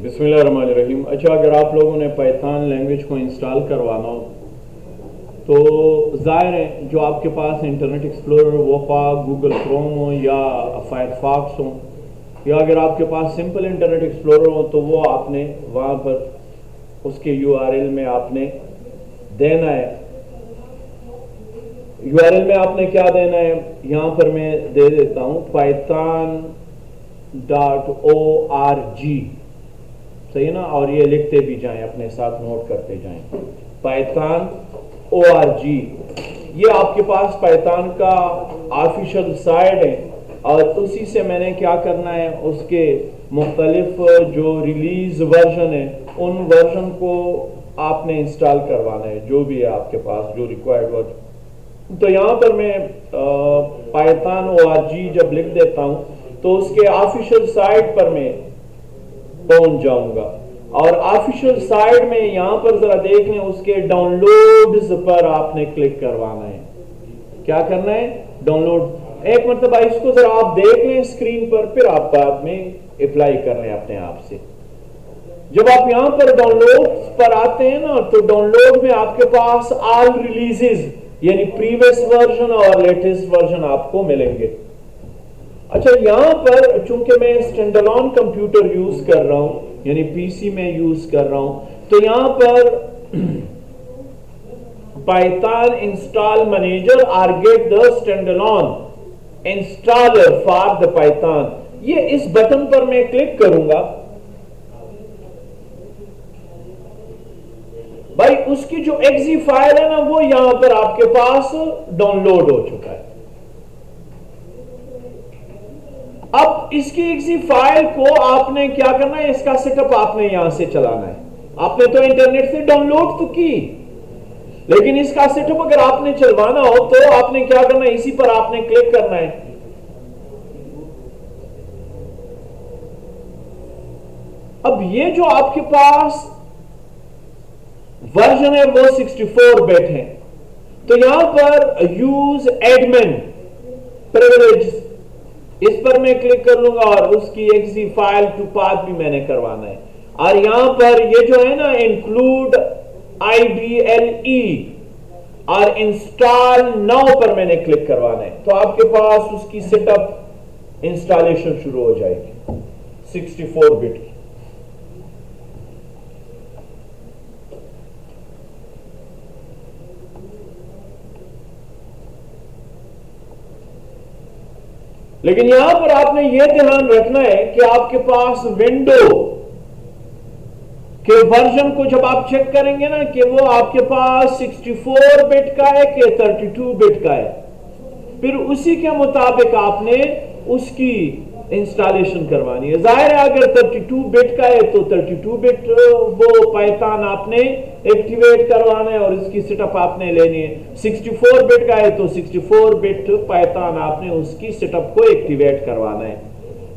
बिस्मिल्लाहिर्रहमानिर्रहीम। अच्छा, अगर आप लोगों ने पाइथन लैंग्वेज को इंस्टॉल करवाना हो तो ज़ाहिर है जो आपके पास इंटरनेट एक्सप्लोरर वोपा गूगल क्रोम हो या फायरफॉक्स हो, या अगर आपके पास सिंपल इंटरनेट एक्सप्लोरर हो तो वो आपने वहाँ पर उसके यूआरएल में आपने देना है। यूआरएल में आपने क्या देना है, यहाँ पर मैं दे देता हूँ python.org, सही है ना। और ये लिखते भी जाएं, अपने साथ नोट करते जाएं, python.org। ये आपके पास पाइथन का ऑफिशियल साइट है और उसी से मैंने क्या करना है, उसके मुख्तलिफ जो रिलीज वर्जन है उन वर्जन को आपने इंस्टॉल करवाना है, जो भी है आपके पास जो रिक्वायर्ड वर्जन। तो यहाँ पर मैं python.org जब लिख देता हूँ तो उसके ऑफिशियल साइट पर मैं पहुंच जाऊंगा और ऑफिशियल साइट में यहां पर जरा देख लें, उसके डाउनलोड्स पर आपने क्लिक करवाना है। क्या करना है, डाउनलोड। एक मतलब इसको जरा आप देख लें स्क्रीन पर, फिर आप बाद में अप्लाई कर लें अपने आप से। जब आप यहां पर डाउनलोड पर आते हैं ना, तो डाउनलोड में आपके पास ऑल रिलीजेस यानी प्रीवियस वर्जन और लेटेस्ट वर्जन आपको मिलेंगे। अच्छा, यहां पर चूंकि मैं स्टैंडअलोन कंप्यूटर यूज कर रहा हूं, यानी पीसी में यूज कर रहा हूं, तो यहां पर पाइथन इंस्टॉल मैनेजर और get the standalone installer for the Python, ये इस बटन पर मैं क्लिक करूंगा। भाई उसकी जो एक्जी फाइल है ना, वो यहां पर आपके पास डाउनलोड हो चुका है। अब इसकी एक्जी फाइल को आपने क्या करना है, इसका सेटअप आपने यहां से चलाना है। आपने तो इंटरनेट से डाउनलोड तो की, लेकिन इसका सेटअप अगर आपने चलवाना हो तो आपने क्या करना है, इसी पर आपने क्लिक करना है। अब ये जो आपके पास वर्जन है वो 64 बिट है, तो यहां पर यूज एडमिन प्रिविलेज, इस पर मैं क्लिक कर लूंगा और उसकी एक्सी फाइल टू पाथ भी मैंने करवाना है। और यहां पर ये जो है ना, इंक्लूड IDLE और इंस्टॉल नाउ पर मैंने क्लिक करवाना है, तो आपके पास उसकी सेटअप इंस्टॉलेशन शुरू हो जाएगी 64 बिट की। लेकिन यहां पर आपने यह ध्यान रखना है कि आपके पास विंडो के वर्जन को जब आप चेक करेंगे ना, कि वो आपके पास 64 बिट का है कि 32 बिट का है, फिर उसी के मुताबिक आपने उसकी इंस्टॉलेशन करवानी है। जाहिर है अगर 32 बिट का है तो 32 बिट वो पाइथन आपने एक्टिवेट करवाना है और इसकी सेटअप आपने लेनी है। 64 बिट का है तो 64 बिट पाइथन आपने उसकी सेटअप को एक्टिवेट करवाना है।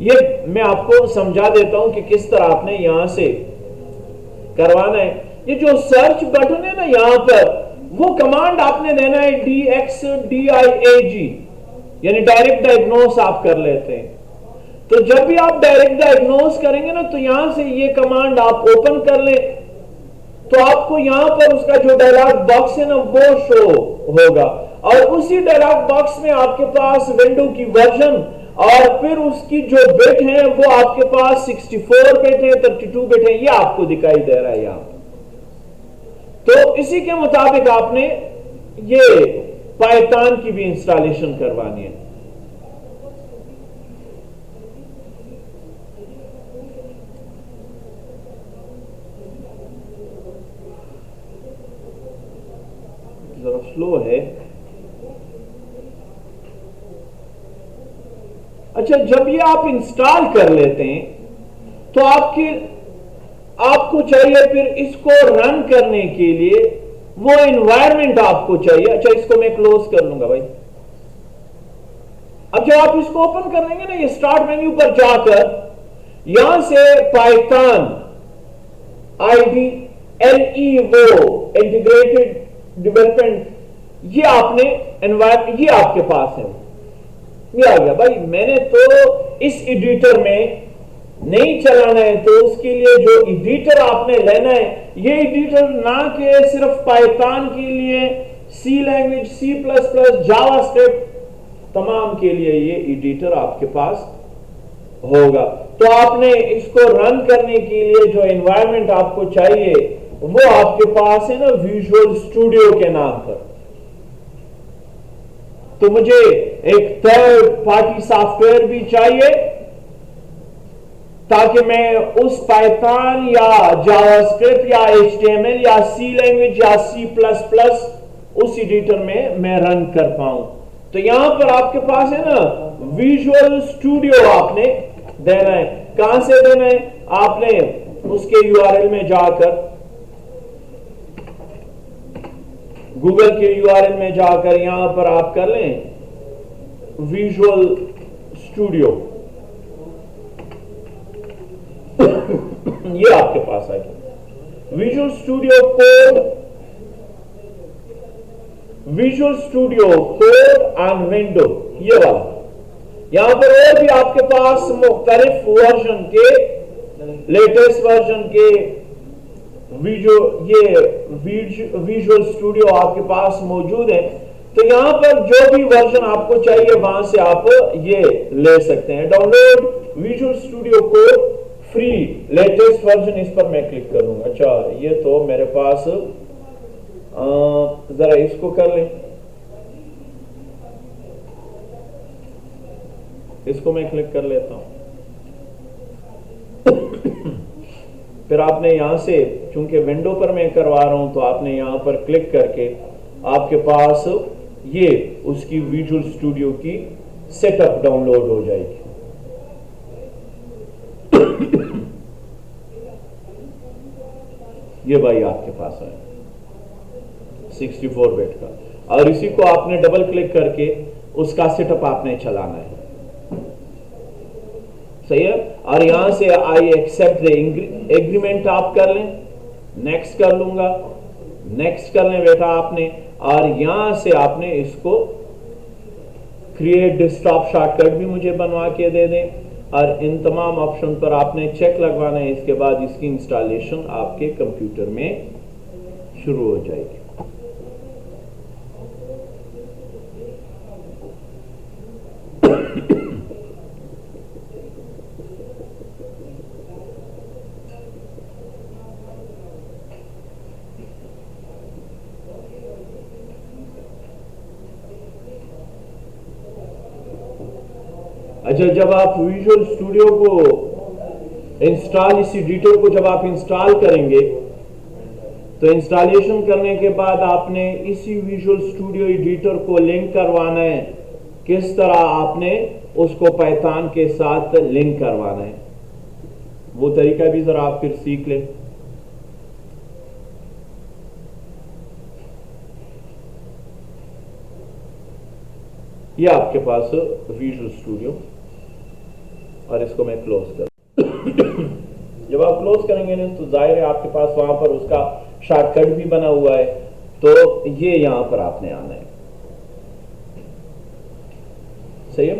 ये मैं आपको समझा देता हूं कि किस तरह आपने यहां से करवाना है। ये जो सर्च बटन है ना यहां पर, वो कमांड आपने देना है DXDIAG, यानी डायरेक्ट डायग्नोस आप कर लेते हैं। तो जब भी आप डायरेक्ट डायग्नोस करेंगे ना, तो यहां से ये कमांड आप ओपन कर लें, तो आपको यहां पर उसका जो डायलॉग बॉक्स है ना वो शो होगा और उसी डायलॉग बॉक्स में आपके पास विंडो की वर्जन और फिर उसकी जो बिट है वो आपके पास 64 बिट है, 32 बिट है, ये आपको दिखाई दे रहा है यहां। तो इसी के मुताबिक आपने ये पाइथन की भी इंस्टॉलेशन करवानी है। जरा स्लो है। अच्छा, जब ये आप इंस्टॉल कर लेते हैं तो आपको चाहिए फिर इसको रन करने के लिए वो एनवायरनमेंट आपको चाहिए। अच्छा, इसको मैं क्लोज कर लूंगा भाई। अब जब आप इसको ओपन कर लेंगे ना, ये स्टार्ट मेन्यू पर जाकर यहां से पाइथन IDLE वो इंटीग्रेटेड डेवलपमेंट, ये आपने एनवायरनमेंट, ये आपके पास है, ये आ गया भाई। मैंने तो इस एडिटर में नहीं चलाना है तो उसके लिए जो एडिटर आपने लेना है, ये एडिटर ना कि सिर्फ पाइथन के लिए, C language, C plus plus, JavaScript, तमाम के लिए ये एडिटर आपके पास होगा। तो आपने इसको रन करने के लिए जो एनवायरनमेंट आपको चाहिए वो आपके पास है ना विजुअल स्टूडियो के नाम पर। तो मुझे एक थर्ड पार्टी सॉफ्टवेयर भी चाहिए ताकि मैं उस पाइथन या जावास्क्रिप्ट या एचटीएमएल या सी लैंग्वेज या सी प्लस प्लस उस एडिटर में मैं रन कर पाऊं। तो यहां पर आपके पास है ना विजुअल स्टूडियो आपने देना है। कहां से देना है? आपने उसके यूआरएल में जाकर, गूगल के यूआरएल में जाकर यहां पर आप कर लें विजुअल स्टूडियो। ये आपके पास आ गया visual studio code, visual studio code and window, ये वाला। यहां पर और भी आपके पास मुख्तलिफ वर्जन के, लेटेस्ट वर्जन के विजुअल स्टूडियो आपके पास मौजूद है। तो यहां पर जो भी वर्जन आपको चाहिए वहां से आप ये ले सकते हैं। Download visual studio code free latest version, इस पर मैं क्लिक करूंगा। अच्छा, ये तो मेरे पास, जरा इसको कर लें, इसको मैं क्लिक कर लेता हूं। फिर आपने यहां से, चूंकि विंडो पर मैं करवा रहा हूं, तो आपने यहां पर क्लिक करके आपके पास ये उसकी विजुअल स्टूडियो की सेटअप डाउनलोड हो जाएगी। ये भाई आपके पास है 64 बिट का, और इसी को आपने डबल क्लिक करके उसका सेटअप आपने चलाना है। सही है। और यहां से आई एक्सेप्ट द एग्रीमेंट आप कर लें, नेक्स्ट कर लूंगा, नेक्स्ट कर लें बेटा आपने, और यहां से आपने इसको क्रिएट डेस्कटॉप शॉर्टकट भी मुझे बनवा के दे दें, और इन तमाम ऑप्शन पर आपने चेक लगवाना है। इसके बाद इसकी इंस्टॉलेशन आपके कंप्यूटर में शुरू हो जाएगी। अच्छा, जब आप विजुअल स्टूडियो को इंस्टॉल, इस एडिटर को जब आप इंस्टॉल करेंगे तो इंस्टॉलेशन करने के बाद आपने इसी विजुअल स्टूडियो एडिटर को लिंक करवाना है। किस तरह आपने उसको पाइथन के साथ लिंक करवाना है, वो तरीका भी जरा आप फिर सीख लें। ये आपके पास विजुअल स्टूडियो, और इसको मैं क्लोज कर जब आप क्लोज करेंगे ना तो जाहिर है आपके पास वहां पर उसका शॉर्टकट भी बना हुआ है। तो ये यहां पर आपने आना है। सही है।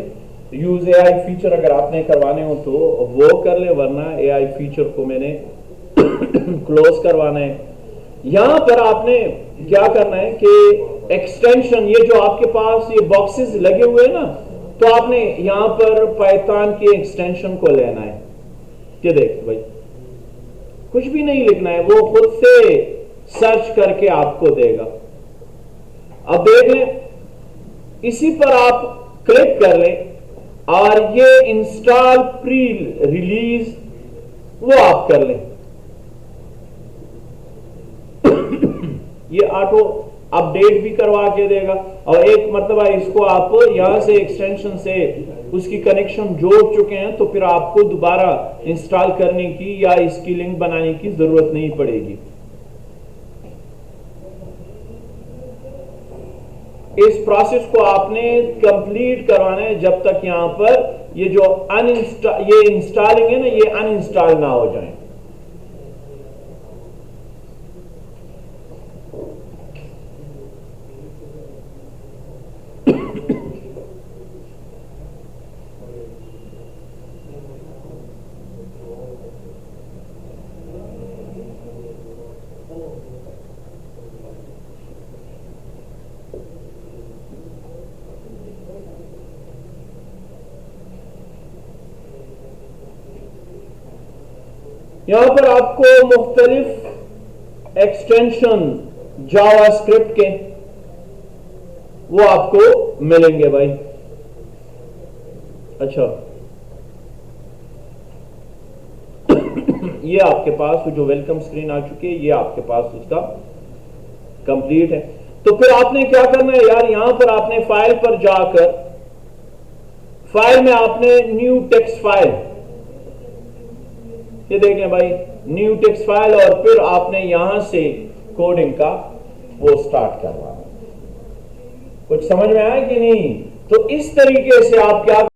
यूज एआई फीचर अगर आपने करवाने हो तो वो कर ले, वरना एआई फीचर को मैंने क्लोज करवाना है। यहां पर आपने क्या करना है कि एक्सटेंशन, ये जो आपके पास ये बॉक्सेस लगे हुए हैं ना, तो आपने यहां पर पाइथन के एक्सटेंशन को लेना है। ये देख भाई, कुछ भी नहीं लिखना है, वो खुद से सर्च करके आपको देगा। अब देख लें, इसी पर आप क्लिक कर लें और ये इंस्टॉल प्री रिलीज वो आप कर लें। ये ऑटो अपडेट भी करवा के देगा, और एक मरतबा इसको आप यहां से एक्सटेंशन से उसकी कनेक्शन जोड़ चुके हैं तो फिर आपको दोबारा इंस्टॉल करने की या इसकी लिंक बनाने की जरूरत नहीं पड़ेगी। इस प्रोसेस को आपने कंप्लीट करवाना है जब तक यहां पर ये जो ये इंस्टॉलिंग है ना, ये अनइंस्टॉल ना हो जाए। यहां पर आपको मुख्तलिफ एक्सटेंशन जावास्क्रिप्ट के वो आपको मिलेंगे भाई। अच्छा, ये आपके पास जो वेलकम स्क्रीन आ चुकी है, ये आपके पास उसका कंप्लीट है। तो फिर आपने क्या करना है यार, यहां पर आपने फाइल पर जाकर फाइल में आपने न्यू टेक्स्ट फाइल, ये देखें भाई, न्यू टेक्स्ट फाइल, और फिर आपने यहां से कोडिंग का वो स्टार्ट करवाना। कुछ समझ में आया कि नहीं? तो इस तरीके से आप क्या